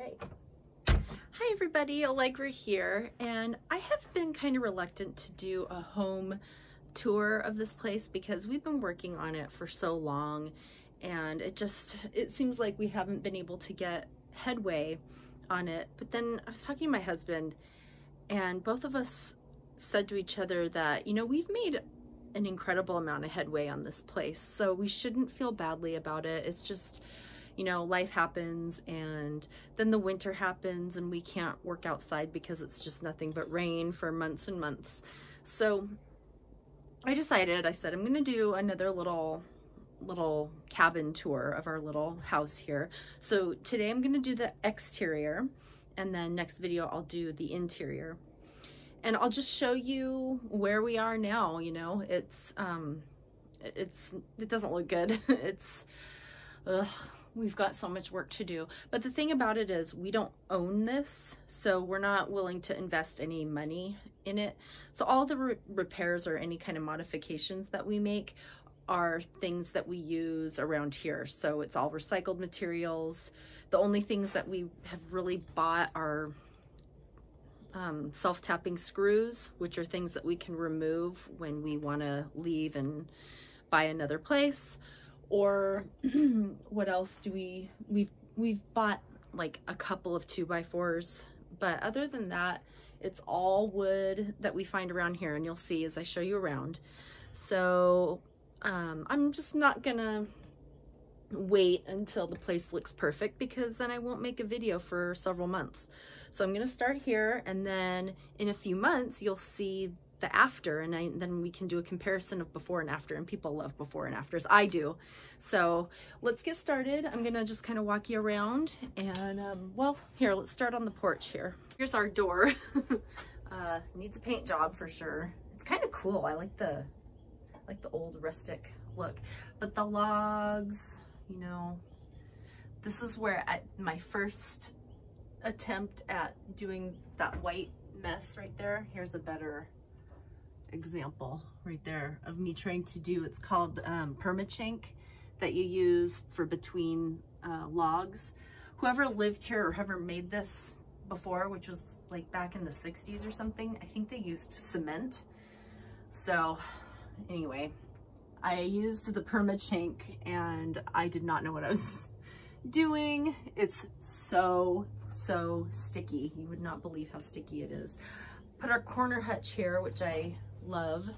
right. Hi everybody, Allegra here, and I have been kind of reluctant to do a home tour of this place because we've been working on it for so long, and it seems like we haven't been able to get headway on it. But then I was talking to my husband, and both of us said to each other that, you know, we've made an incredible amount of headway on this place, so we shouldn't feel badly about it. It's just, you know, life happens, and then the winter happens and we can't work outside because it's just nothing but rain for months and months. So I said, I'm gonna do another little cabin tour of our little house here. So today I'm gonna do the exterior, and then next video I'll do the interior. And I'll just show you where we are now. You know, it doesn't look good. We've got so much work to do. But the thing about it is we don't own this, so we're not willing to invest any money in it. So all the repairs or any kind of modifications that we make are things that we use around here. So it's all recycled materials. The only things that we have really bought are self-tapping screws, which are things that we can remove when we want to leave and buy another place. Or what else do we've bought like a couple of 2x4s, but other than that, it's all wood that we find around here, and you'll see as I show you around. So I'm just not gonna wait until the place looks perfect, because then I won't make a video for several months. So I'm gonna start here, and then in a few months you'll see the after, and then we can do a comparison of before and after, and people love before and afters. I do. So let's get started. I'm gonna just kind of walk you around, and well, here, let's start on the porch here. Here's our door. Needs a paint job for sure. It's kind of cool. I like the old rustic look, but the logs, you know, this is where at my first attempt at doing that white mess right there, here's a better example right there of me trying to do, it's called permachink, that you use for between logs. Whoever lived here or whoever made this before, which was like back in the 60s or something, I think they used cement. So anyway, I used the permachink and I did not know what I was doing. It's so sticky. You would not believe how sticky it is. Put our corner hutch here, which I love.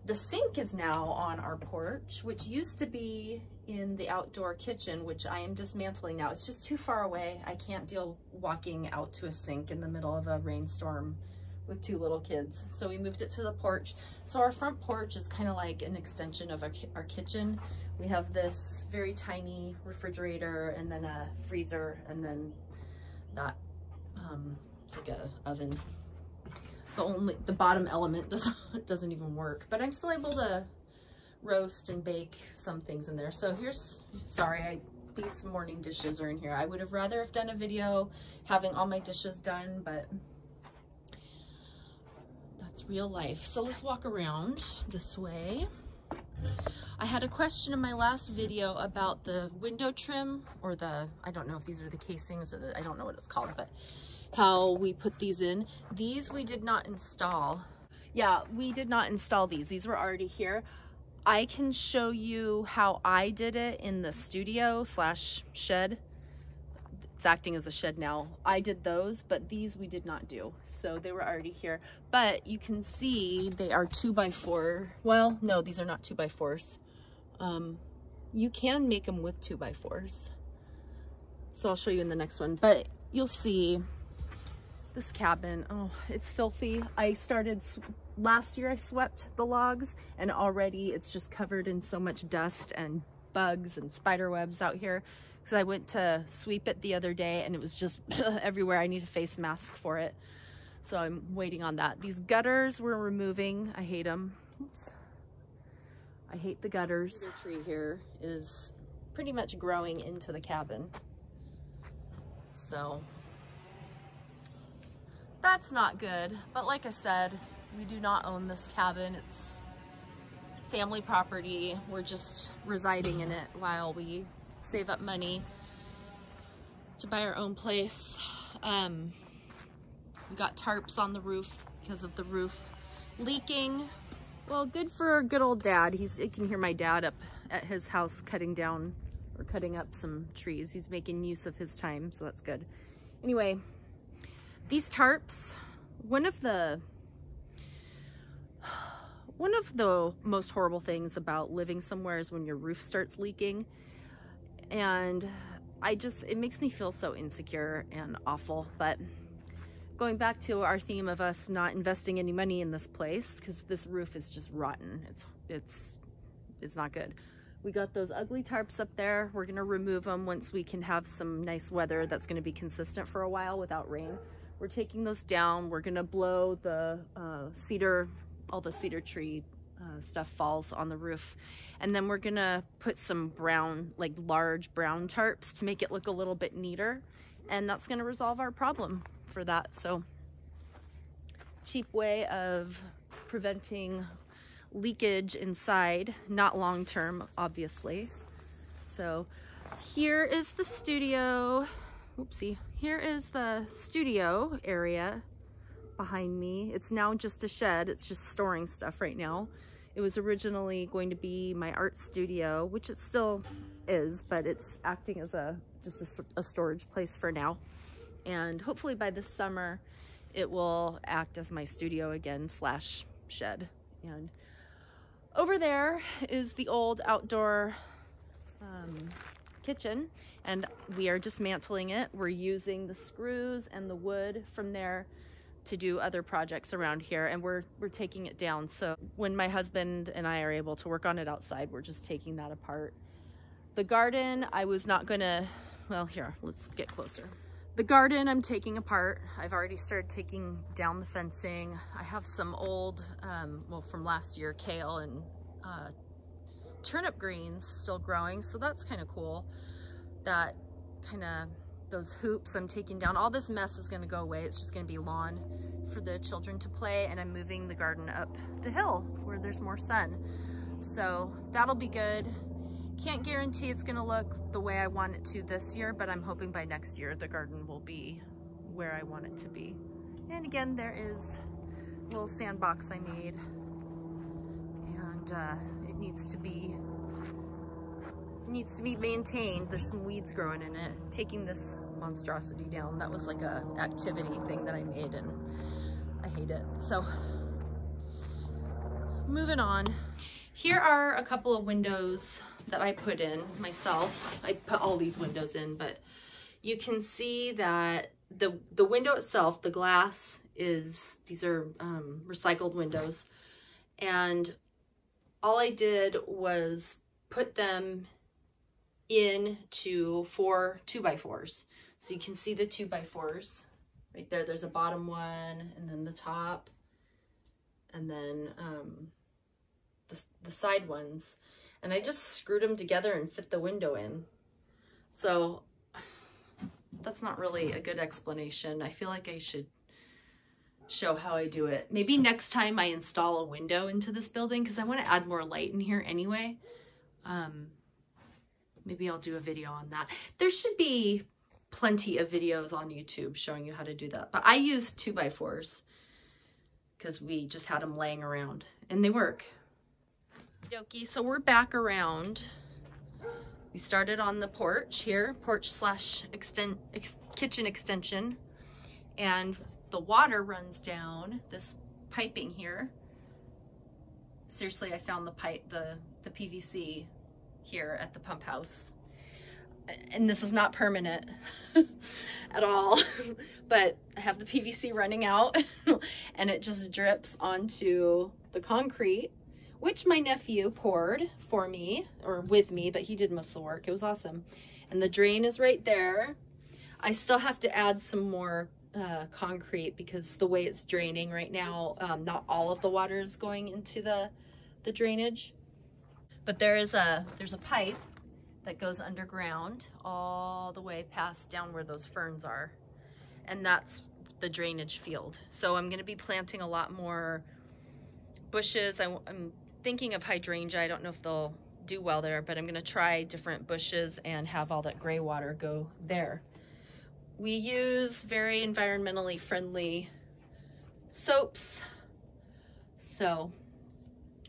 The sink is now on our porch, which used to be in the outdoor kitchen, which I am dismantling now. It's just too far away. I can't deal walking out to a sink in the middle of a rainstorm with 2 little kids. So we moved it to the porch. So our front porch is kind of like an extension of our kitchen. We have this very tiny refrigerator, and then a freezer, and then that it's like a oven. The bottom element doesn't even work, but I'm still able to roast and bake some things in there. So here's, sorry, these morning dishes are in here. I would have rather have done a video having all my dishes done, but that's real life. So let's walk around this way. I had a question in my last video about the window trim, or I don't know if these are the casings, or I don't know what it's called, but how we put these in. These we did not install. Yeah, we did not install these. These were already here. I can show you how I did it in the studio / shed. It's acting as a shed now. I did those, but these we did not do. So they were already here. But you can see they are 2x4. Well, no, these are not 2x4s. You can make them with 2x4s. So I'll show you in the next one. But you'll see this cabin, oh, it's filthy. Last year I swept the logs, and already it's just covered in so much dust and bugs and spider webs out here. Because I went to sweep it the other day, and it was just everywhere. I need a face mask for it. So I'm waiting on that. These gutters we're removing. I hate them. Oops. I hate the gutters. The tree here is pretty much growing into the cabin. So that's not good. But like I said, we do not own this cabin. It's family property. We're just residing in it while we save up money to buy our own place. We got tarps on the roof because of the roof leaking. Well, good for good old dad. You can hear my dad up at his house cutting up some trees. He's making use of his time, so that's good. Anyway, these tarps, one of the most horrible things about living somewhere is when your roof starts leaking. And it makes me feel so insecure and awful. But going back to our theme of us not investing any money in this place, because this roof is just rotten. It's not good. We got those ugly tarps up there. We're gonna remove them once we can have some nice weather that's gonna be consistent for a while without rain. We're taking those down. We're gonna blow the all the cedar tree stuff falls on the roof. And then we're gonna put some brown, like large brown tarps to make it look a little bit neater. And that's gonna resolve our problem for that. So, cheap way of preventing leakage inside, not long term, obviously. So here is the studio. Oopsie. Here is the studio area behind me. It's now just a shed. It's just storing stuff right now. It was originally going to be my art studio, which it still is, but it's acting as just a storage place for now. And hopefully by this summer, it will act as my studio again / shed. And over there is the old outdoor kitchen, and we are dismantling it. We're using the screws and the wood from there to do other projects around here, and we're taking it down. So when my husband and I are able to work on it outside, we're just taking that apart. The garden, I was not gonna, well, here, let's get closer. The garden I'm taking apart. I've already started taking down the fencing. I have some old, well, from last year, kale and turnip greens still growing, so that's kind of cool. Those hoops I'm taking down. All this mess is gonna go away. It's just gonna be lawn for the children to play, and I'm moving the garden up the hill where there's more sun. So that'll be good. Can't guarantee it's gonna look the way I want it to this year, but I'm hoping by next year the garden will be where I want it to be. And again, there is a little sandbox I made, and it needs to be maintained. There's some weeds growing in it. Taking this monstrosity down, that was like a activity thing that I made, and I hate it. So moving on. Here are a couple of windows that I put in myself. I put all these windows in, but you can see that the window itself, the glass these are recycled windows, and all I did was put them into 4 2x4s. So you can see the 2x4s right there. There's a bottom one, and then the top, and then the side ones. And I just screwed them together and fit the window in. So that's not really a good explanation. I feel like I should show how I do it. Maybe next time I install a window into this building, because I want to add more light in here anyway. Maybe I'll do a video on that. There should be plenty of videos on YouTube showing you how to do that. But I use 2x4s because we just had them laying around and they work. Okie, so we're back around. We started on the porch here, porch / kitchen extension, and the water runs down this piping here. Seriously, I found the pipe, the PVC here at the pump house, and this is not permanent at all, but I have the PVC running out and it just drips onto the concrete, which my nephew poured for me, or with me, but he did most of the work. It was awesome. And the drain is right there. I still have to add some more concrete because the way it's draining right now, not all of the water is going into the drainage. But there's a pipe that goes underground all the way past down where those ferns are. And that's the drainage field. So I'm gonna be planting a lot more bushes. I'm thinking of hydrangea. I don't know if they'll do well there, but I'm gonna try different bushes and have all that gray water go there. We use very environmentally friendly soaps. So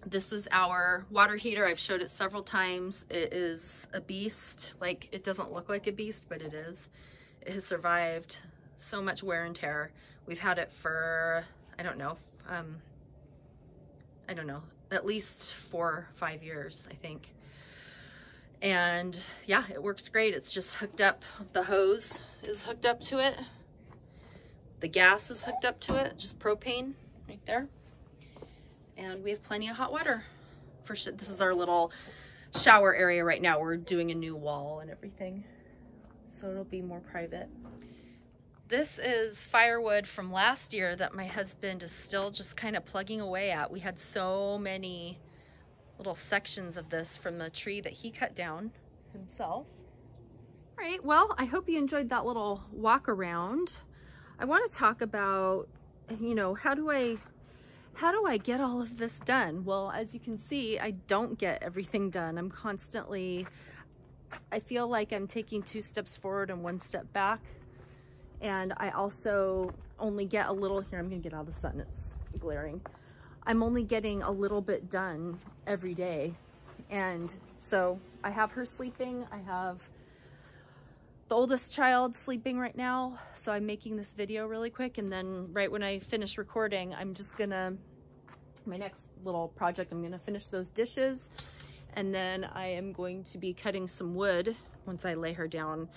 this is our water heater. I've showed it several times. It is a beast. Like, it doesn't look like a beast, but it is. It has survived so much wear and tear. We've had it for, I don't know, at least 4 or 5 years, I think. And yeah, it works great. It's just hooked up. The hose is hooked up to it. The gas is hooked up to it, just propane right there. And we have plenty of hot water. This is our little shower area right now. We're doing a new wall and everything, so it'll be more private. This is firewood from last year that my husband is still just kind of plugging away at. We had so many little sections of this from the tree that he cut down himself. All right, well, I hope you enjoyed that little walk around. I want to talk about, you know, how do I get all of this done? Well, as you can see, I don't get everything done. I feel like I'm taking 2 steps forward and 1 step back. And I also only get a little, here, I'm gonna get out of the sun, it's glaring. I'm only getting a little bit done every day. And so I have her sleeping. I have the oldest child sleeping right now. So I'm making this video really quick. And then right when I finish recording, I'm just gonna, my next little project, I'm gonna finish those dishes. And then I am going to be cutting some wood once I lay her down.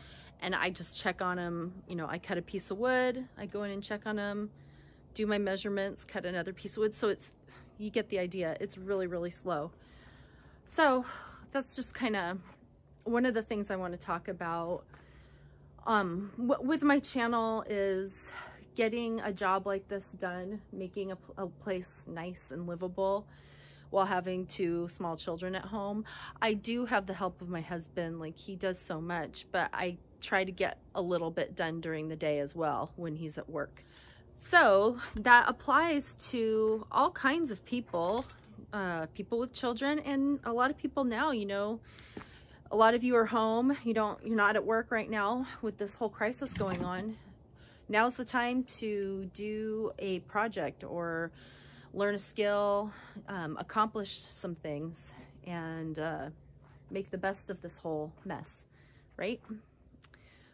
And I just check on them. You know, I cut a piece of wood, I go in and check on them, do my measurements, cut another piece of wood. So it's, you get the idea. It's really, really slow. So that's just kind of one of the things I want to talk about with my channel is getting a job like this done, making a place nice and livable while having 2 small children at home. I do have the help of my husband, like he does so much, but I try to get a little bit done during the day as well when he's at work. So that applies to all kinds of people, people with children, and a lot of people now. You know, a lot of you are home, you're not at work right now with this whole crisis going on. Now's the time to do a project or learn a skill, accomplish some things, and make the best of this whole mess, right?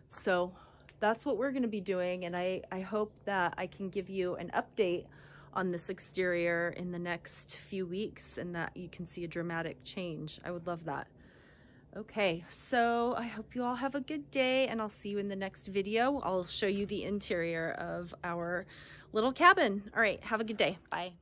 So that's what we're going to be doing, and I hope that I can give you an update on this exterior in the next few weeks and that you can see a dramatic change. I would love that. Okay, so I hope you all have a good day, and I'll see you in the next video. I'll show you the interior of our little cabin. All right, have a good day. Bye.